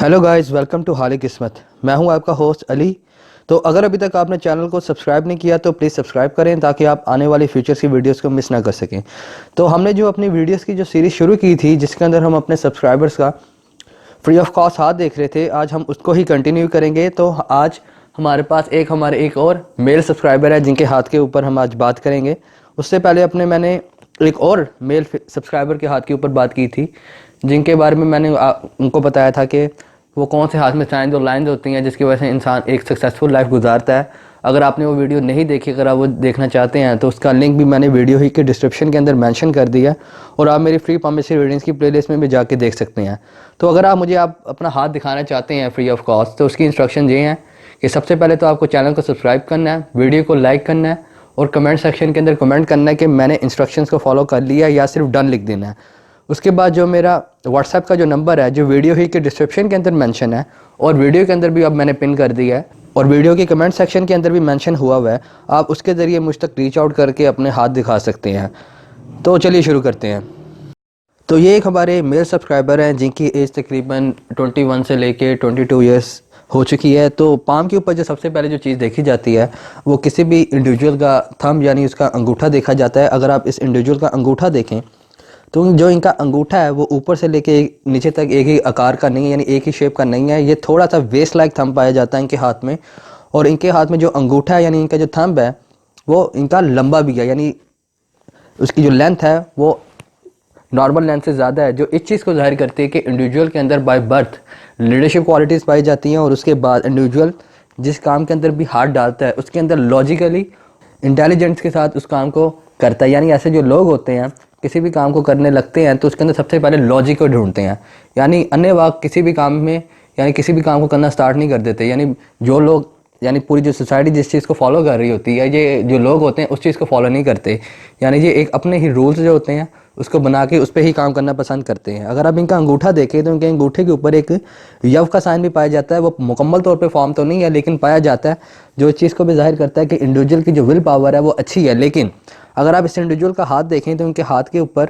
Hello guys, welcome to हाली किस्मत। मैं हूं आपका होस्ट अली। तो अगर अभी तक आपने चैनल को सब्सक्राइब नहीं किया तो प्लीज़ सब्सक्राइब करें ताकि आप आने वाली फ्यूचर्स की वीडियोस को मिस ना कर सकें। तो हमने जो अपनी वीडियोस की जो सीरीज़ शुरू की थी जिसके अंदर हम अपने सब्सक्राइबर्स का फ्री ऑफ कॉस्ट हाथ देख रहे थे, आज हम उसको ही कंटिन्यू करेंगे। तो आज हमारे एक और मेल सब्सक्राइबर है जिनके हाथ के ऊपर हम आज बात करेंगे। उससे पहले मैंने एक और मेल सब्सक्राइबर के हाथ के ऊपर बात की थी जिनके बारे में मैंने उनको बताया था कि वो कौन से हाथ में साइन और लाइंस होती हैं जिसकी वजह से इंसान एक सक्सेसफुल लाइफ गुजारता है। अगर आपने वो वीडियो नहीं देखी, अगर आप वो देखना चाहते हैं तो उसका लिंक भी मैंने वीडियो ही के डिस्क्रिप्शन के अंदर मेंशन कर दिया और आप मेरी फ्री पॉमिसी रीडिंग्स की प्लेलिस्ट में भी जाके देख सकते हैं। तो अगर आप अपना हाथ दिखाना चाहते हैं फ्री ऑफ कॉस्ट तो उसकी इंस्ट्रक्शन ये हैं कि सबसे पहले तो आपको चैनल को सब्सक्राइब करना है, वीडियो को लाइक करना है और कमेंट सेक्शन के अंदर कमेंट करना है कि मैंने इंस्ट्रक्शंस को फॉलो कर लिया या सिर्फ डन लिख देना है। उसके बाद जो मेरा व्हाट्सएप का जो नंबर है जो वीडियो ही के डिस्क्रिप्शन के अंदर मेंशन है और वीडियो के अंदर भी अब मैंने पिन कर दिया है और वीडियो के कमेंट सेक्शन के अंदर भी मेंशन हुआ है, आप उसके ज़रिए मुझ तक रीच आउट करके अपने हाथ दिखा सकते हैं। तो चलिए शुरू करते हैं। तो ये एक हमारे मेल सब्सक्राइबर हैं जिनकी एज तकरीबन 21 से लेके 22 ईयर्स हो चुकी है। तो पाम के ऊपर जो सबसे पहले जो चीज़ देखी जाती है वो किसी भी इंडिविजुअल का थंब यानी उसका अंगूठा देखा जाता है। अगर आप इस इंडिविजुअल का अंगूठा देखें तो जो इनका अंगूठा है वो ऊपर से लेके नीचे तक एक ही आकार का नहीं है, यानी एक ही शेप का नहीं है। ये थोड़ा सा वेस्ट लाइक थंब पाया जाता है इनके हाथ में। और इनके हाथ में जो अंगूठा है यानी इनका जो थंब है वो इनका लंबा भी है, यानी उसकी जो लेंथ है वो नॉर्मल लेंथ से ज़्यादा है, जो इस चीज़ को जाहिर करती है कि इंडिविजुअल के अंदर बाय बर्थ लीडरशिप क्वालिटीज़ पाई जाती हैं। और उसके बाद इंडिविजुअल जिस काम के अंदर भी हाथ डालता है उसके अंदर लॉजिकली इंटेलिजेंस के साथ उस काम को करता है। यानी ऐसे जो लोग होते हैं किसी भी काम को करने लगते हैं तो उसके अंदर सबसे पहले लॉजिक को ढूंढते हैं, यानी अन्य वाक किसी भी काम में यानी किसी भी काम को करना स्टार्ट नहीं कर देते। यानी जो लोग यानी पूरी जो सोसाइटी जिस चीज़ को फॉलो कर रही होती है, ये जो लोग होते हैं उस चीज़ को फॉलो नहीं करते। यानी ये एक अपने ही रूल्स जो होते हैं उसको बना के उस पर ही काम करना पसंद करते हैं। अगर आप इनका अंगूठा देखें तो इनके अंगूठे के ऊपर एक यव का साइन भी पाया जाता है। वो मुकम्मल तौर पे फॉर्म तो नहीं है लेकिन पाया जाता है, जो इस चीज़ को भी जाहिर करता है कि इंडिविजुअल की जो विल पावर है वो अच्छी है। लेकिन अगर आप इस इंडिविजुअल का हाथ देखें तो इनके हाथ के ऊपर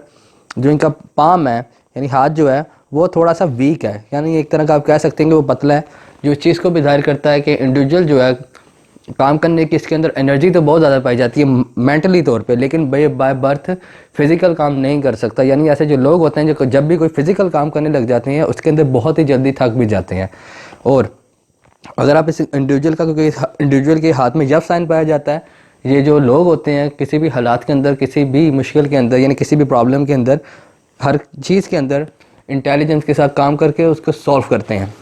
जो इनका पाम है यानी हाथ जो है वो थोड़ा सा वीक है, यानी एक तरह का आप कह सकते हैं कि वो पतला है, जो इस चीज़ को भी जाहिर करता है कि इंडिविजुअल जो है काम करने की इसके अंदर एनर्जी तो बहुत ज़्यादा पाई जाती है मेंटली तौर पे, लेकिन बाय बर्थ फिजिकल काम नहीं कर सकता। यानी ऐसे जो लोग होते हैं जो जब भी कोई फिजिकल काम करने लग जाते हैं उसके अंदर बहुत ही जल्दी थक भी जाते हैं। और अगर आप इस इंडिविजुअल का क्योंकि इंडिविजुअल के हाथ में जब साइन पाया जाता है, ये जो लोग होते हैं किसी भी हालात के अंदर, किसी भी मुश्किल के अंदर यानी किसी भी प्रॉब्लम के अंदर, हर चीज़ के अंदर इंटेलिजेंस के साथ काम करके उसको सॉल्व करते हैं।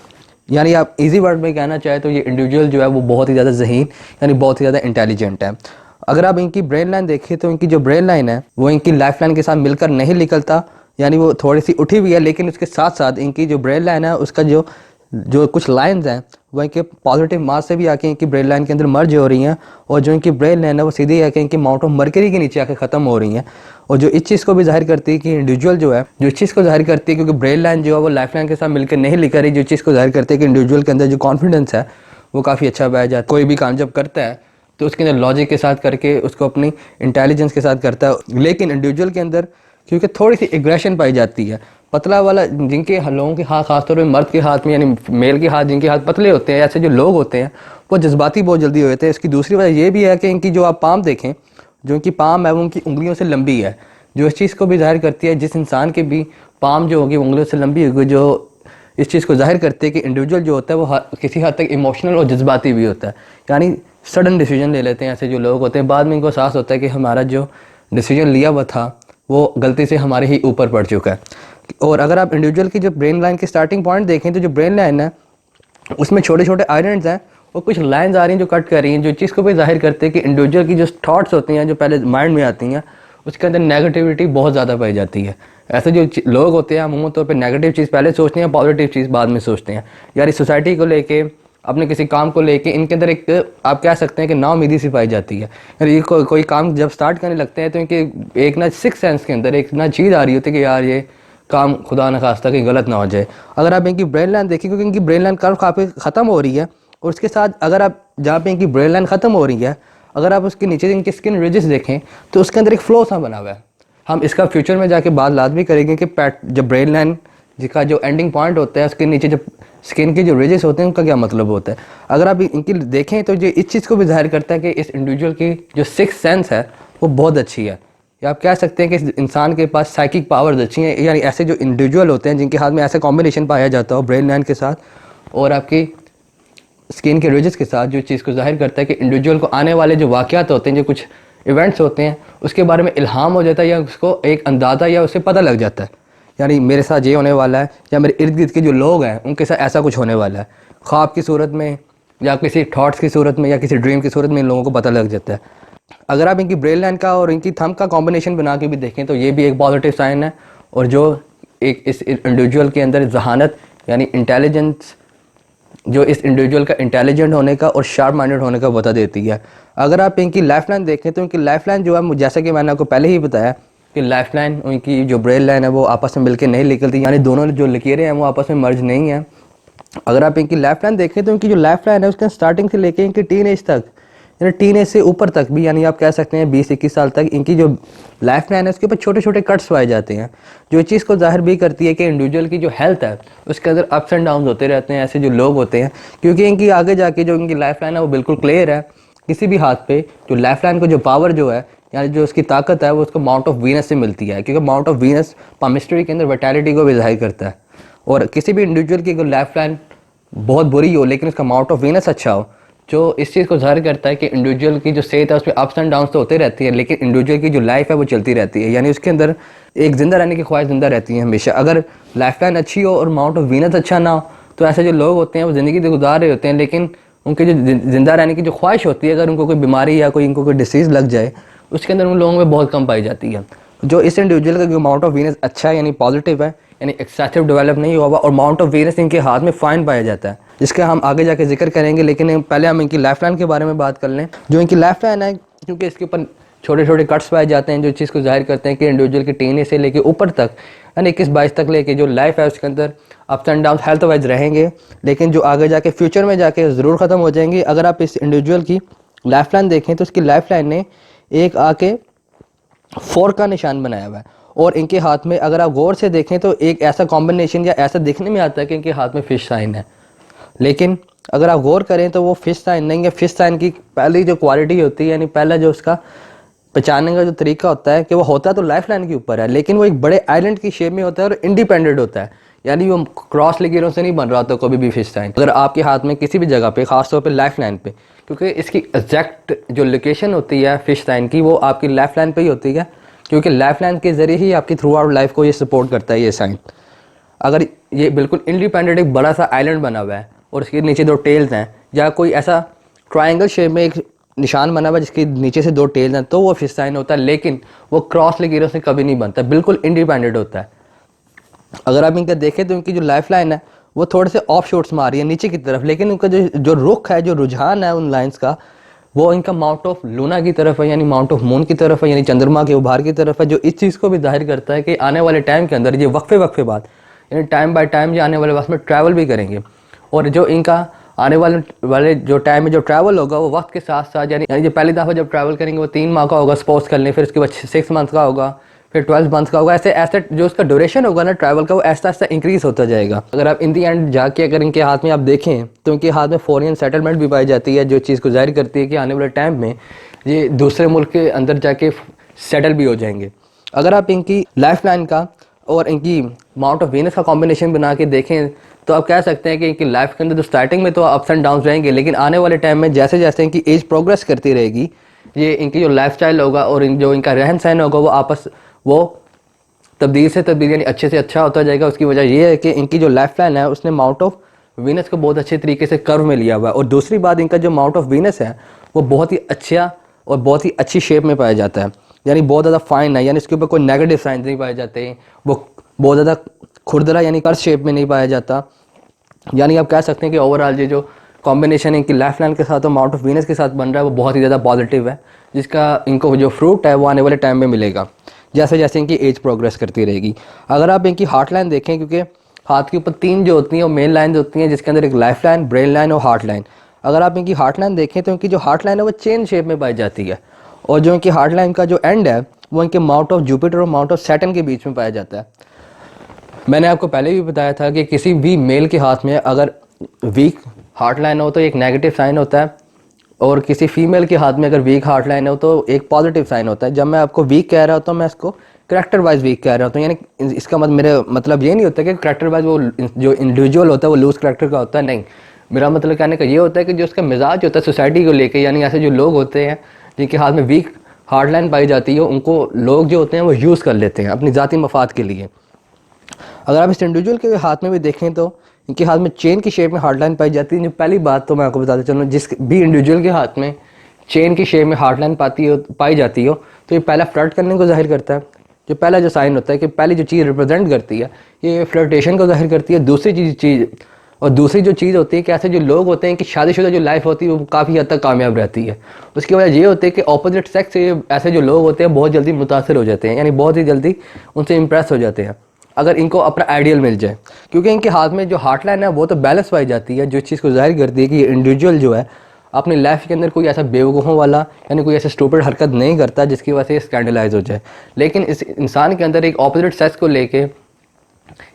यानी आप इजी वर्ड में कहना चाहे तो ये इंडिविजुअल जो है वो बहुत ही ज़्यादा ज़हीन यानी बहुत ही ज़्यादा इंटेलिजेंट है। अगर आप इनकी ब्रेन लाइन देखें तो इनकी जो ब्रेन लाइन है वो इनकी लाइफ लाइन के साथ मिलकर नहीं निकलता, यानी वो थोड़ी सी उठी हुई है, लेकिन उसके साथ साथ इनकी जो ब्रेन लाइन है उसका जो जो कुछ लाइंस हैं वो इनके पॉजिटिव मास से भी आके इनकी ब्रेन लाइन के अंदर मर्ज हो रही हैं। और जो इनकी ब्रेन लाइन है वो सीधी आके इनकी माउंट ऑफ मर्करी के नीचे आके ख़त्म हो रही हैं। और जो इस चीज़ को भी जाहिर करती है कि इंडिविजुअल जो है जो इस चीज़ को जाहिर करती है क्योंकि ब्रेन लाइन जो है वो लाइफ लाइन के साथ मिलकर नहीं लिख रही, जो चीज़ को जाहिर करती है कि इंडिविजुअल के अंदर जो कॉन्फिडेंस है वो काफ़ी अच्छा पाया जाता है। कोई भी काम जब करता है तो उसके अंदर लॉजिक के साथ करके उसको अपनी इंटेलिजेंस के साथ करता है। लेकिन इंडिविजुअल के अंदर क्योंकि थोड़ी सी एग्रेशन पाई जाती है, पतला वाला जिनके लोगों के हाथ, खासतौर पर मर्द के हाथ में यानी मेल के हाथ जिनके हाथ पतले होते हैं, ऐसे जो लोग होते हैं वो जज्बाती बहुत जल्दी होते हैं। इसकी दूसरी वजह ये भी है कि इनकी जो आप पाम देखें, जो इनकी पाम है वो उनकी उंगलियों से लंबी है, जो इस चीज़ को भी जाहिर करती है जिस इंसान की भी पाम जो होगी उंगलियों से लंबी होगी, जो इस चीज़ को जाहिर करती है कि इंडिविजुअल जो होता है वो किसी हद तक इमोशनल और जज्बाती भी होता है। यानी सडन डिसीजन ले लेते हैं ऐसे जो लोग होते हैं, बाद में इनको एहसास होता है कि हमारा जो डिसीजन लिया हुआ था वो गलती से हमारे ही ऊपर पड़ चुका है। और अगर आप इंडिविजुअल की जो ब्रेन लाइन की स्टार्टिंग पॉइंट देखें तो जो ब्रेन लाइन है उसमें छोटे छोटे आइलैंड्स हैं और कुछ लाइंस आ रही हैं जो कट कर रही हैं, जो चीज़ को भी जाहिर करते हैं कि इंडिविजुअल की जो थॉट्स होती हैं जो पहले माइंड में आती हैं उसके अंदर नेगेटिविटी बहुत ज़्यादा पाई जाती है। ऐसे जो लोग होते हैं अमूमन तौर पर नेगेटिव चीज़ पहले सोचते हैं, पॉजिटिव चीज़ बाद में सोचते हैं। यानी सोसाइटी को लेके, अपने किसी काम को लेके इनके अंदर एक आप कह सकते हैं कि नाउमीदी सी पाई जाती है। यानी कोई काम जब स्टार्ट करने लगते हैं तो इनके एक ना सिक्स सेंस के अंदर एक ना चीज़ आ रही होती है कि यार ये काम खुदा न खास्ता कहीं गलत ना हो जाए। अगर आप इनकी ब्रेन लाइन देखिए क्योंकि इनकी ब्रेन लाइन कर्व काफ़ी ख़त्म हो रही है, और उसके साथ अगर आप जहाँ पे इनकी ब्रेन लाइन ख़त्म हो रही है अगर आप उसके नीचे इनकी स्किन रिजेस देखें तो उसके अंदर एक फ्लो सा बना हुआ है। हम इसका फ्यूचर में जाके बात लाजमी करेंगे कि जब ब्रेन लाइन जिसका जो एंडिंग पॉइंट होता है उसके नीचे जो स्किन के जो रिजेस होते हैं उनका क्या मतलब होता है। अगर आप इनकी देखें तो ये इस चीज़ को भी जाहिर करता है कि इस इंडिविजुअल की जो सिक्स सेंस है वो बहुत अच्छी है, या आप कह सकते हैं कि इस इंसान के पास साइकिक पावर्स अच्छी हैं। यानी ऐसे जो इंडिविजुअल होते हैं जिनके हाथ में ऐसा कॉम्बिनेशन पाया जाता हो ब्रेन लाइन के साथ और आपकी स्किन के रिजेस के साथ, जो चीज़ को जाहिर करता है कि इंडिविजुअल को आने वाले जो वाक़यात होते हैं, जो कुछ इवेंट्स होते हैं, उसके बारे में इल्हाम हो जाता है या उसको एक अंदाज़ा या उसे पता लग जाता है। यानी मेरे साथ ये होने वाला है या मेरे इर्द गिर्द के जो लोग हैं उनके साथ ऐसा कुछ होने वाला है, ख्वाब की सूरत में या किसी थॉट्स की सूरत में या किसी ड्रीम की सूरत में इन लोगों को पता लग जाता है। अगर आप इनकी ब्रेन लाइन का और इनकी थंब का कॉम्बिनेशन बना के भी देखें तो ये भी एक पॉजिटिव साइन है, और जो एक इस इंडिविजुअल के अंदर जहानत यानी इंटेलिजेंस, जो इस इंडिविजुअल का इंटेलिजेंट होने का और शार्प माइंडेड होने का बता देती है। अगर आप इनकी लाइफ लाइन देखें तो इनकी लाइफ लाइन जो है, जैसा कि मैंने आपको पहले ही बताया कि लाइफ लाइन उनकी जो ब्रेन लाइन है वो आपस में मिलकर नहीं निकलती, यानी दोनों जो लकीरें हैं वो आपस में मर्ज नहीं है। अगर आप इनकी लाइफ लाइन देखें तो इनकी जो लाइफ लाइन है उसके स्टार्टिंग से लेके इनकी टीन एज तक, यानी टीन एज से ऊपर तक भी, यानी आप कह सकते हैं 20-21 साल तक इनकी जो लाइफ लाइन है उसके ऊपर छोटे छोटे कट्स पाए जाते हैं, जो इस चीज़ को जाहिर भी करती है कि इंडिविजुअल की जो हेल्थ है उसके अंदर अप्स एंड डाउन होते रहते हैं। ऐसे जो लोग होते हैं, क्योंकि इनकी आगे जाके जो इनकी लाइफ लाइन है वो बिल्कुल क्लियर है, किसी भी हाथ पे जो लाइफ लाइन को जो पावर जो है यानी जो उसकी ताकत है वो उसको माउंट ऑफ वीनस से मिलती है, क्योंकि माउंट ऑफ वीनस पामिस्ट्री के अंदर विटैलिटी को भी जाहिर करता है। और किसी भी इंडिविजुअल की अगर लाइफ लाइन बहुत बुरी हो लेकिन उसका माउंट ऑफ वीनस अच्छा हो, जो इस चीज़ को जाहिर करता है कि इंडिविजुअल की जो सेहत है उसमें अप्स एंड डाउन्स तो होते रहती है, लेकिन इंडिविजुअल की जो लाइफ है वो चलती रहती है, यानी उसके अंदर एक जिंदा रहने की ख्वाहिश जिंदा रहती है हमेशा। अगर लाइफ लाइन अच्छी हो और माउंट ऑफ वीनस अच्छा ना हो तो ऐसे जो लोग होते हैं वो ज़िंदगी तो गुजार रहे होते हैं, लेकिन उनकी जो जिंदा रहने की जो ख्वाहिश होती है, अगर उनको कोई बीमारी या कोई इनको कोई डिसीज़ लग जाए उसके अंदर उन लोगों में बहुत कम पाई जाती है। जो इस इंडिविजुअल का जो अमाउंट ऑफ वीनस अच्छा है यानी पॉजिटिव है, यानी एक्सेसिव डेवलप नहीं हुआ और अमाउंट ऑफ वीनस इनके हाथ में फाइन पाया जाता है, जिसका हम आगे जाके जिक्र करेंगे। लेकिन पहले हम इनकी लाइफ लाइन के बारे में बात कर लें। जो इनकी लाइफ लाइन है, क्योंकि इसके ऊपर छोटे छोटे कट्स पाए जाते हैं जो चीज़ को जाहिर करते हैं कि इंडिविजुअल के टीने से लेके ऊपर तक यानी 21-22 तक लेके जो लाइफ है उसके अंदर ups and down health wise रहेंगे, लेकिन जो आगे जाके फ्यूचर में जाके ज़रूर ख़त्म हो जाएंगे। अगर आप इस इंडिविजुअल की लाइफ लाइन देखें तो उसकी लाइफ लाइन ने एक आके 4 का निशान बनाया हुआ है, और इनके हाथ में अगर आप गौर से देखें तो एक ऐसा कॉम्बिनेशन या ऐसा दिखने में आता है कि इनके हाथ में फिश साइन है, लेकिन अगर आप गौर करें तो वो फिश साइन नहीं है। फिश साइन की पहली जो क्वालिटी होती है यानी पहला जो उसका पहचानने का जो तरीका होता है कि वो होता तो लाइफ लाइन के ऊपर है, लेकिन वो एक बड़े आइलैंड की शेप में होता है और इंडिपेंडेंट होता है, यानी वो क्रॉस लकीरों से नहीं बन रहा होता कभी भी फिश साइन। अगर आपके हाथ में किसी भी जगह पे, खासतौर पे लाइफ लाइन पे, क्योंकि इसकी एग्जैक्ट जो लोकेशन होती है फिश साइन की वो आपकी लाइफ लाइन पे ही होती है, क्योंकि लाइफ लाइन के ज़रिए ही आपकी थ्रू आउट लाइफ को ये सपोर्ट करता है ये साइन। अगर ये बिल्कुल इंडिपेंडेंट एक बड़ा सा आइलैंड बना हुआ है और उसके नीचे 2 टेल्स हैं, या कोई ऐसा ट्रायंगल शेप में एक निशान बना हुआ है जिसके नीचे से 2 टेल्स हैं, तो वो फिश साइन होता है, लेकिन वो क्रॉस लकीरों से कभी नहीं बनता, बिल्कुल इंडिपेंडेंट होता है। अगर आप इनका देखें तो इनकी जो लाइफ लाइन है वो थोड़े से ऑफ शोट्स मार रही है नीचे की तरफ, लेकिन उनका जो रुख है, जो रुझान है उन लाइन्स का, वो इनका माउंट ऑफ लूना की तरफ है, यानी माउंट ऑफ मून की तरफ है, यानी चंद्रमा के उभार की तरफ है, जो इस चीज़ को भी जाहिर करता है कि आने वाले टाइम के अंदर ये वक्फे बाद यानी टाइम बाय टाइम ये आने वाले वक्त में ट्रैवल भी करेंगे, और जो इनका आने वाले जो टाइम में जो ट्रैवल होगा वो वक्त के साथ साथ यानी जो पहली दफ़ा जब ट्रैवल करेंगे वो 3 माह का होगा सपोज कर लें, फिर उसके बाद 6 मंथ का होगा, फिर 12 मंथ का होगा, ऐसे जो उसका ड्यूरेशन होगा ना ट्रैवल का वो ऐसा ऐसा इंक्रीज होता जाएगा। अगर आप इन दी एंड जाके अगर इनके हाथ में आप देखें तो इनके हाथ में फॉरेन सेटलमेंट भी पाई जाती है, जो चीज़ को जाहिर करती है कि आने वाले टाइम में ये दूसरे मुल्क के अंदर जाके सेटल भी हो जाएंगे। अगर आप इनकी लाइफ लाइन का और इनकी माउंट ऑफ वीनस का कॉम्बिनेशन बना के देखें तो आप कह सकते हैं कि इनकी लाइफ के अंदर जो स्टार्टिंग में तो अप्स एंड डाउन रहेंगे, लेकिन आने वाले टाइम में जैसे जैसे इनकी एज प्रोग्रेस करती रहेगी, ये इनकी जो लाइफ स्टाइल होगा और जो इनका रहन सहन होगा वो तब्दील से तब्दील यानी अच्छे से अच्छा होता जाएगा। उसकी वजह यह है कि इनकी जो लाइफ लाइन है उसने माउंट ऑफ वीनस को बहुत अच्छे तरीके से कर्व में लिया हुआ है, और दूसरी बात इनका जो माउंट ऑफ वीनस है वो बहुत ही अच्छा और बहुत ही अच्छी शेप में पाया जाता है, यानी बहुत ज़्यादा फाइन है, यानी इसके ऊपर कोई नेगेटिव साइंस नहीं पाए जाते, वो बहुत ज़्यादा खुरदरा यानी कर्व शेप में नहीं पाया जाता। यानी आप कह सकते हैं कि ओवरऑल ये जो कॉम्बिनेशन इनकी लाइफ लाइन के साथ और माउंट ऑफ वीनस के साथ बन रहा है वो बहुत ही ज़्यादा पॉजिटिव है, जिसका इनको जो फ्रूट है वो आने वाले टाइम में मिलेगा जैसे जैसे इनकी एज प्रोग्रेस करती रहेगी। अगर आप इनकी हार्ट लाइन देखें, क्योंकि हाथ के ऊपर 3 जो होती हैं वो मेन लाइन होती हैं, जिसके अंदर एक लाइफ लाइन, ब्रेन लाइन और हार्ट लाइन। अगर आप इनकी हार्ट लाइन देखें तो इनकी जो हार्ट लाइन है वो चेन शेप में पाई जाती है, और जो इनकी हार्ट लाइन का जो एंड है वो इनके माउंट ऑफ जुपिटर और माउंट ऑफ सैटर्न के बीच में पाया जाता है। मैंने आपको पहले भी बताया था कि किसी भी मेल के हाथ में अगर वीक हार्ट लाइन हो तो एक नेगेटिव साइन होता है, और किसी फीमेल के हाथ में अगर वीक हार्ट लाइन हो तो एक पॉजिटिव साइन होता है। जब मैं आपको वीक कह रहा होता हूँ मैं इसको करेक्टर वाइज वीक कह रहा होता हूँ, यानी इसका मेरे मतलब ये नहीं होता कि करेक्टर वाइज वो जो इंडिविजुअल होता है वो लूज करेक्टर का होता है, नहीं। मेरा मतलब कहने का ये होता है कि जो उसका मिजाज होता है सोसाइटी को लेके, यानी ऐसे जो लोग होते हैं जिनके हाथ में वीक हार्ट लाइन पाई जाती है उनको लोग जो होते हैं वो यूज़ कर लेते हैं अपनी ज़ाती मफाद के लिए। अगर आप इस इंडिविजुअल के हाथ में भी देखें तो इनके हाथ में चेन की शेप में हार्ट लाइन पाई जाती है। पहली बात तो मैं आपको बताता चलूँ, जिस भी इंडिविजुअल के हाथ में चेन की शेप में हार्ट लाइन पाई जाती हो तो ये पहला फ्लर्ट करने को जाहिर करता है। जो पहला जो साइन होता है कि पहली जो चीज़ रिप्रेजेंट करती है ये फ्लर्टेशन को जाहिर करती है। दूसरी चीज़ और दूसरी जो चीज़ होती है कि ऐसे जो लोग होते हैं कि शादीशुदा जो लाइफ होती है वो काफ़ी हद तक कामयाब रहती है। उसकी वजह ये होती है कि ऑपोजिट सेक्स से ऐसे जो लोग होते हैं बहुत जल्दी मुतासर हो जाते हैं, यानी बहुत ही जल्दी उनसे इंप्रेस हो जाते हैं अगर इनको अपना आइडियल मिल जाए, क्योंकि इनके हाथ में जो हार्ट लाइन है वो तो बैलेंस पाई जाती है, जो इस चीज़ को जाहिर करती है कि ये इंडिविजुअल जो है अपनी लाइफ के अंदर कोई ऐसा बेवकूफ़ों वाला यानी कोई ऐसा स्टूपिड हरकत नहीं करता जिसकी वजह से स्कैंडलाइज हो जाए। लेकिन इस इंसान के अंदर एक ऑपोजिट सेक्स को लेके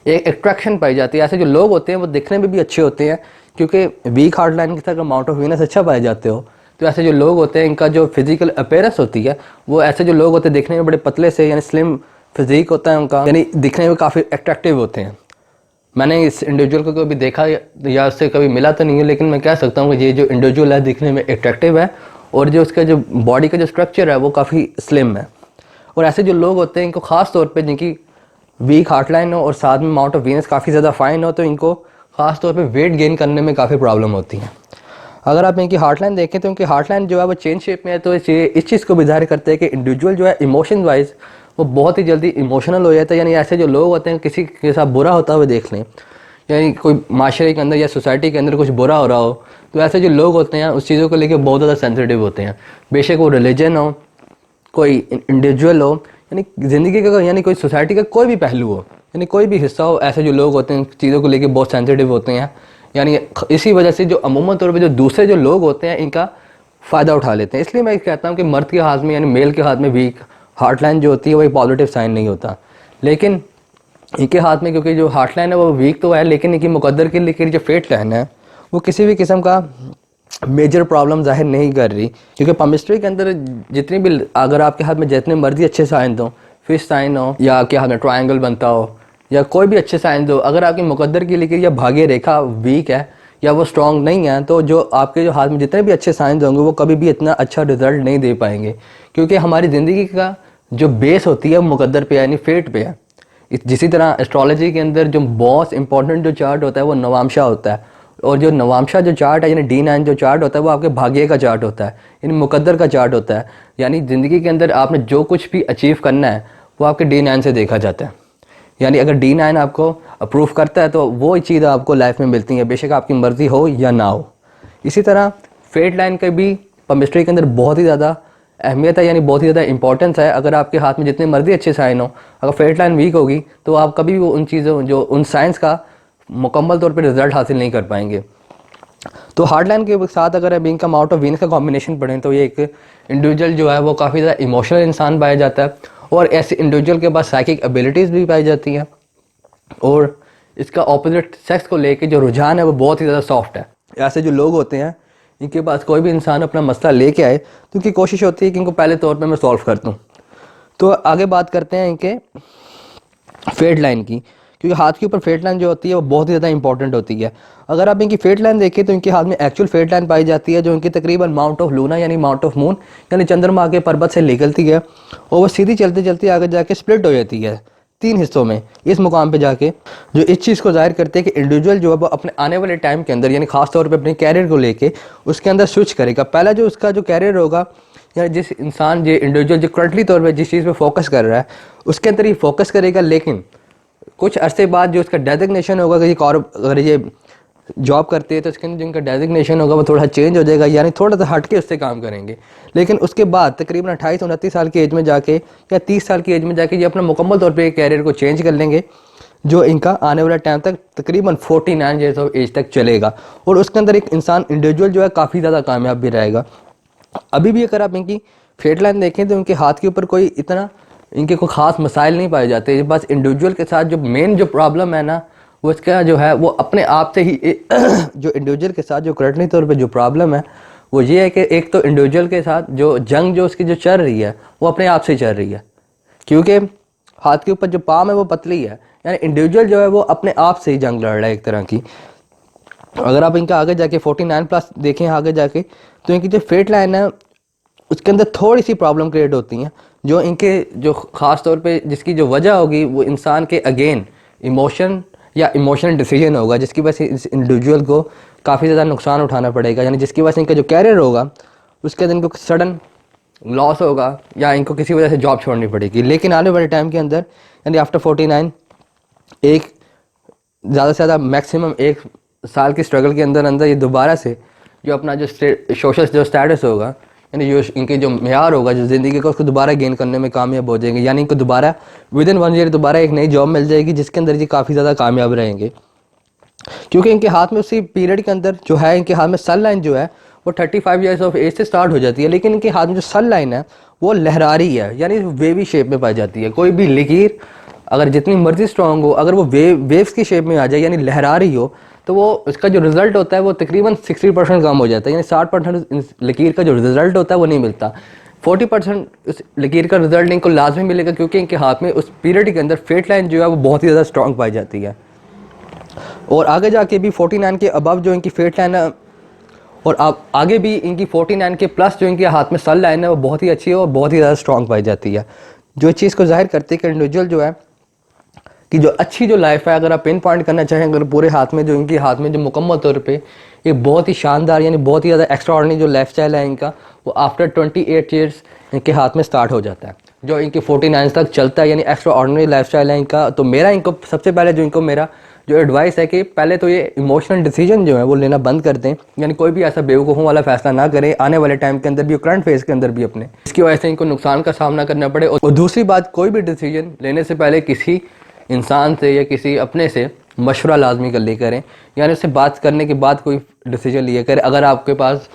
एक अट्रैक्शन पाई जाती है। ऐसे जो लोग होते हैं वो दिखने में भी अच्छे होते हैं, क्योंकि वीक हार्ट लाइन के साथ अमाउंट ऑफ वीनस अच्छा पाए जाते हो तो ऐसे जो लोग होते हैं इनका जो फिजिकल अपीयरेंस होती है वो ऐसे जो लोग होते हैं दिखने में बड़े पतले से यानी स्लिम फिजिक होता है उनका, यानी दिखने में काफ़ी अट्रैक्टिव होते हैं। मैंने इस इंडिविजुअल को कभी देखा या उससे कभी मिला तो नहीं है, लेकिन मैं कह सकता हूँ कि ये जो इंडिविजुअल है दिखने में अट्रैक्टिव है और जो उसका जो बॉडी का जो स्ट्रक्चर है वो काफ़ी स्लिम है। और ऐसे जो लोग होते हैं इनको ख़ास तौर पे जिनकी वीक हार्ट लाइन हो और साथ में अमाउंट ऑफ वीनस काफ़ी ज़्यादा फाइन हो तो इनको ख़ास तौर पे वेट गेन करने में काफ़ी प्रॉब्लम होती है। अगर आप इनकी हार्ट लाइन देखें तो इनकी हार्ट लाइन जो है वो चेन शेप में है, तो इस चीज़ को भी जाहिर करते हैं कि इंडिविजुअल जो है इमोशन वाइज वो बहुत ही जल्दी इमोशनल हो जाता है। यानी ऐसे जो लोग होते हैं किसी के साथ बुरा होता हुआ देख लें, यानी कोई माशरे के अंदर या सोसाइटी के अंदर कुछ बुरा हो रहा हो तो ऐसे जो लोग होते हैं उस चीज़ों को लेकर बहुत ज़्यादा सेंसिटिव होते हैं। बेशक वो रिलीजन हो, कोई इंडिविजुअल हो, यानी ज़िंदगी का यानी कोई सोसाइटी का कोई भी पहलू हो, यानी कोई भी हिस्सा हो, ऐसे जो लोग होते हैं चीज़ों को लेकर बहुत सेंसिटिव होते हैं। यानी इसी वजह से जो अमूमन तौर पे जो दूसरे जो लोग होते हैं इनका फ़ायदा उठा लेते हैं। इसलिए मैं कहता हूँ कि मर्द के हाथ में यानी मेल के हाथ में वीक हार्ट लाइन जो होती है वो एक पॉजिटिव साइन नहीं होता, लेकिन इनके हाथ में क्योंकि जो हार्ट लाइन है वो वीक तो है लेकिन इनकी मुकद्दर के लिए जो फेट लाइन है वो किसी भी किस्म का मेजर प्रॉब्लम जाहिर नहीं कर रही। क्योंकि पमिस्ट्री के अंदर जितनी भी अगर आपके हाथ में जितने मर्जी अच्छे साइन हो, फिश साइन हो या आपके हाथ में ट्रायंगल बनता हो या कोई भी अच्छे साइन दो, अगर आपकी मुकद्दर की लिखी या भाग्य रेखा वीक है या वो स्ट्रॉन्ग नहीं है तो जो आपके जो हाथ में जितने भी अच्छे साइन होंगे वो कभी भी इतना अच्छा रिजल्ट नहीं दे पाएंगे। क्योंकि हमारी ज़िंदगी का जो बेस होती है वो मुकद्दर पे यानी फेट पे है। जिसी तरह एस्ट्रोलॉजी के अंदर जो बहुत इंपॉर्टेंट जो चार्ट होता है वो नवामशा होता है, और जो नवामशा जो चार्ट है यानी D9 जो चार्ट होता है वो आपके भाग्य का चार्ट होता है, यानी मुकद्दर का चार्ट होता है। यानी ज़िंदगी के अंदर आपने जो कुछ भी अचीव करना है वो आपके D9 से देखा जाता है। यानी अगर D9 आपको अप्रूव करता है तो वो चीज़ आपको लाइफ में मिलती है, बेशक आपकी मर्ज़ी हो या ना हो। इसी तरह फेट लाइन का भी केमिस्ट्री के अंदर बहुत ही ज़्यादा अहमियत है, यानी बहुत ही ज़्यादा इंपॉर्टेंस है। अगर आपके हाथ में जितने मर्जी अच्छे साइन हो, अगर फेट लाइन वीक होगी तो आप कभी भी उन चीज़ों जो उन साइंस का मुकम्मल तौर पे रिजल्ट हासिल नहीं कर पाएंगे। तो हार्ट लाइन के साथ अगर अब इनका अमाउंट ऑफ वीनस का कॉम्बिनेशन पढ़ें तो ये एक इंडिविजुअल जो है वो काफ़ी ज़्यादा इमोशनल इंसान पाया जाता है, और ऐसे इंडिविजुअल के पास साइकिक एबिलिटीज़ भी पाई जाती हैं, और इसका ऑपोजिट सेक्स को लेके जो रुझान है वो बहुत ही ज़्यादा सॉफ्ट है। ऐसे जो लोग होते हैं इनके पास कोई भी इंसान अपना मसला लेके आए तो उनकी कोशिश होती है कि इनको पहले तौर पे मैं सॉल्व कर दूँ। तो आगे बात करते हैं इनके फेट लाइन की, क्योंकि हाथ के ऊपर फेट लाइन जो होती है वो बहुत ही ज़्यादा इंपॉर्टेंट होती है। अगर आप इनकी फेट लाइन देखें तो इनके हाथ में एक्चुअल फेट लाइन पाई जाती है जो इनकी तकरीबन माउंट ऑफ लूना यानी माउंट ऑफ मून यानी चंद्रमा के पर्वत से निकलती है, और वो सीधी चलते चलते आगे जाके स्प्लिट हो जाती है 3 हिस्सों में इस मुकाम पे जाके, जो इस चीज़ को जाहिर करते हैं कि इंडिविजुअल जो है वो अपने आने वाले टाइम के अंदर यानी खास तौर पे अपने कैरियर को लेके उसके अंदर स्विच करेगा। पहला जो उसका जो कैरियर होगा या जिस इंसान जो इंडिविजुअल जो करंटली तौर पे जिस चीज़ पे फोकस कर रहा है उसके अंदर ही फोकस करेगा, लेकिन कुछ अरसे बाद जो उसका डेजिग्नेशन होगा कि अगर ये जॉब करते हैं तो उसके अंदर जिनका डेजिग्नेशन होगा वो थोड़ा चेंज हो जाएगा, यानी थोड़ा सा हट के उससे काम करेंगे। लेकिन उसके बाद तकरीबन 28-29 साल की एज में जाके या 30 साल की एज में जाके ये अपना मुकम्मल तौर पे कैरियर को चेंज कर लेंगे, जो इनका आने वाला टाइम तक तकरीबन 49 ईयर्स ऑफ एज तक चलेगा, और उसके अंदर एक इंसान इंडिविजुअल जो है काफ़ी ज़्यादा कामयाब भी रहेगा। अभी भी अगर आप इनकी फेट लाइन देखें तो उनके हाथ के ऊपर कोई इतना इनके कोई ख़ास मसाइल नहीं पाए जाते। बस इंडिविजुअल के साथ जो मेन जो प्रॉब्लम है ना, वो इसका जो है वो अपने आप से ही जो इंडिविजुअल के साथ जो करंटली तौर पे जो प्रॉब्लम है वो ये है कि एक तो इंडिविजुअल के साथ जो जंग जो उसकी जो चल रही है वो अपने आप से ही चल रही है, क्योंकि हाथ के ऊपर जो पाम है वो पतली है, यानी इंडिविजुअल जो है वो अपने आप से ही जंग लड़ रहा है एक तरह की। अगर आप इनका आगे जाके 49+ देखें आगे जाके, तो इनकी जो फेट लाइन है उसके अंदर थोड़ी सी प्रॉब्लम क्रिएट होती हैं, जो इनके जो ख़ास तौर पे जिसकी जो वजह होगी वो इंसान के अगेन इमोशन या इमोशनल डिसीजन होगा, जिसकी वजह से इस इंडिविजुअल को काफ़ी ज़्यादा नुकसान उठाना पड़ेगा, यानी जिसकी वजह से इनका जो कैरियर होगा उसके अंदर इनको सडन लॉस होगा या इनको किसी वजह से जॉब छोड़नी पड़ेगी। लेकिन आने वाले टाइम के अंदर यानी आफ्टर 49 एक ज़्यादा से ज़्यादा मैक्सिमम 1 साल की स्ट्रगल के अंदर अंदर ये दोबारा से जो अपना जो सोशल जो स्टेटस होगा, यानी जो इनके जो मेयार होगा जो ज़िंदगी का, उसको दोबारा गेन करने में कामयाब हो जाएंगे। यानी इनको दोबारा विदिन 1 ईयर दोबारा एक नई जॉब मिल जाएगी जिसके अंदर ये काफ़ी ज़्यादा कामयाब रहेंगे, क्योंकि इनके हाथ में उसी पीरियड के अंदर जो है इनके हाथ में सन लाइन जो है वो 35 ईयर्स ऑफ एज से स्टार्ट हो जाती है। लेकिन इनके हाथ में जो सन लाइन है वो लहरारी है, यानी वेवी शेप में पाई जाती है। कोई भी लकीर अगर जितनी मर्जी स्ट्रांग हो, अगर वो वेव्स की शेप में आ जाए यानी लहरा रही हो, तो वो उसका जो रिजल्ट होता है वो तकरीबन 60% कम हो जाता है, यानी 60% लकीर का जो रिजल्ट होता है वो नहीं मिलता। 40% उस लकीर का रिजल्ट इनको लाजमी मिलेगा, क्योंकि इनके हाथ में उस पीरियड के अंदर फेट लाइन जो है वो बहुत ही ज़्यादा स्ट्रांग पाई जाती है। और आगे जाके भी 49 के अबव जो इनकी फेट लाइन है, और अब आगे भी इनकी 49 के प्लस जो इनके हाथ में सन लाइन है वो बहुत ही अच्छी है और बहुत ही ज़्यादा स्ट्रांग पाई जाती है, जो इस चीज़ को जाहिर करती है कि इंडिविजुअल जो है कि जो अच्छी जो लाइफ है, अगर आप पिन पॉइंट करना चाहें, अगर पूरे हाथ में जो इनके हाथ में जो मुकम्मल तौर पे एक बहुत ही शानदार यानी बहुत ही ज़्यादा एक्स्ट्राऑर्डिनरी जो लाइफ स्टाइल है इनका, वो आफ्टर 28 ईयर्स इनके हाथ में स्टार्ट हो जाता है, जो इनकी 49 तक चलता है, यानी एक्स्ट्राऑर्डिनरी लाइफ स्टाइल है इनका। तो मेरा इनको सबसे पहले जो इनको मेरा जो एडवाइस है कि पहले तो ये इमोशनल डिसीजन जो है वो लेना बंद कर दें, यानी कोई भी ऐसा बेवकूफ़ों वाला फैसला ना करें आने वाले टाइम के अंदर भी, करंट फेज के अंदर भी अपने, इसकी वजह से इनको नुकसान का सामना करना पड़े। और दूसरी बात, कोई भी डिसीजन लेने से पहले किसी इंसान से या किसी अपने से मशवरा लाजमी कर ले करें, यानी उससे बात करने के बाद कोई डिसीजन लिया करें। अगर आपके पास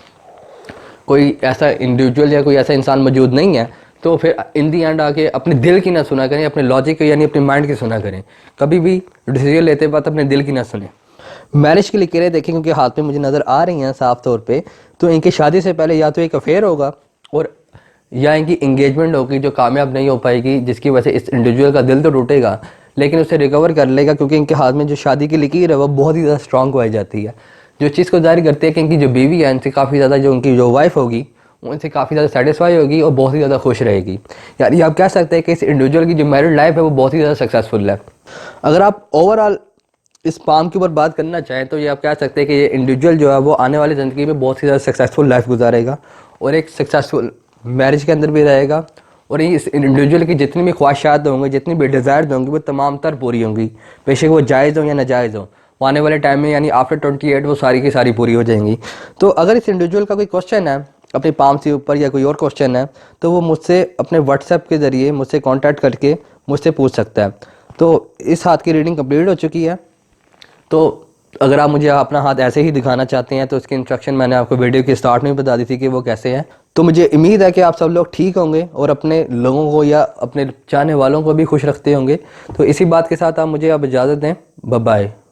कोई ऐसा इंडिविजुअल या कोई ऐसा इंसान मौजूद नहीं है तो फिर इन दी एंड आके अपने दिल की ना सुना करें, अपने लॉजिक की यानी अपने माइंड की सुना करें। कभी भी डिसीजन लेते वक्त अपने दिल की ना सुने। मैरिज की लकीरें देखें, क्योंकि हाथ में मुझे नज़र आ रही हैं साफ तौर पे, तो इनकी शादी से पहले या तो एक अफेयर होगा और या इनकी इंगेजमेंट होगी जो कामयाब नहीं हो पाएगी, जिसकी वजह से इस इंडिविजुअल का दिल तो टूटेगा लेकिन उसे रिकवर कर लेगा, क्योंकि इनके हाथ में जो शादी की लकीर है वो बहुत ही ज़्यादा स्ट्रॉन्ग पाई जाती है, जो चीज़ को जाहिर करती है कि इनकी जो बीवी है इनसे काफ़ी ज़्यादा जो उनकी जो वाइफ होगी उनसे काफ़ी ज़्यादा सेटिस्फाई होगी और बहुत ही ज़्यादा खुश रहेगी। यानी आप कह सकते हैं कि इस इंडिविजुअल की जो मैरिड लाइफ है वो बहुत ही ज़्यादा सक्सेसफुल है। अगर आप ओवरऑल इस पाम के ऊपर बात करना चाहें तो ये आप कह सकते हैं कि ये इंडिविजुअल जो है वो आने वाली ज़िंदगी में बहुत ही ज़्यादा सक्सेसफुल लाइफ गुजारेगा और एक सक्सेसफुल मैरिज के अंदर भी रहेगा, और इस इंडिविजुअल की जितनी भी ख्वाहिशात होंगी, जितनी भी डिज़ायर्स होंगी, वो तमाम तर पूरी होंगी, बेशक वो जायज़ हो या नाजायज़ हो। वो आने वाले टाइम में यानी आफ्टर 28 वो सारी की सारी पूरी हो जाएंगी। तो अगर इस इंडिविजुअल का कोई क्वेश्चन है अपने पाम से ऊपर या कोई और क्वेश्चन है तो वो मुझसे अपने व्हाट्सएप के ज़रिए मुझसे कांटेक्ट करके मुझसे पूछ सकता है। तो इस हाथ की रीडिंग कंप्लीट हो चुकी है। तो अगर आप मुझे अपना हाथ ऐसे ही दिखाना चाहते हैं तो इसकी इंस्ट्रक्शन मैंने आपको वीडियो के स्टार्ट में बता दी थी कि वो कैसे है। तो मुझे उम्मीद है कि आप सब लोग ठीक होंगे और अपने लोगों को या अपने चाहने वालों को भी खुश रखते होंगे। तो इसी बात के साथ आप मुझे अब इजाज़त दें। Bye bye.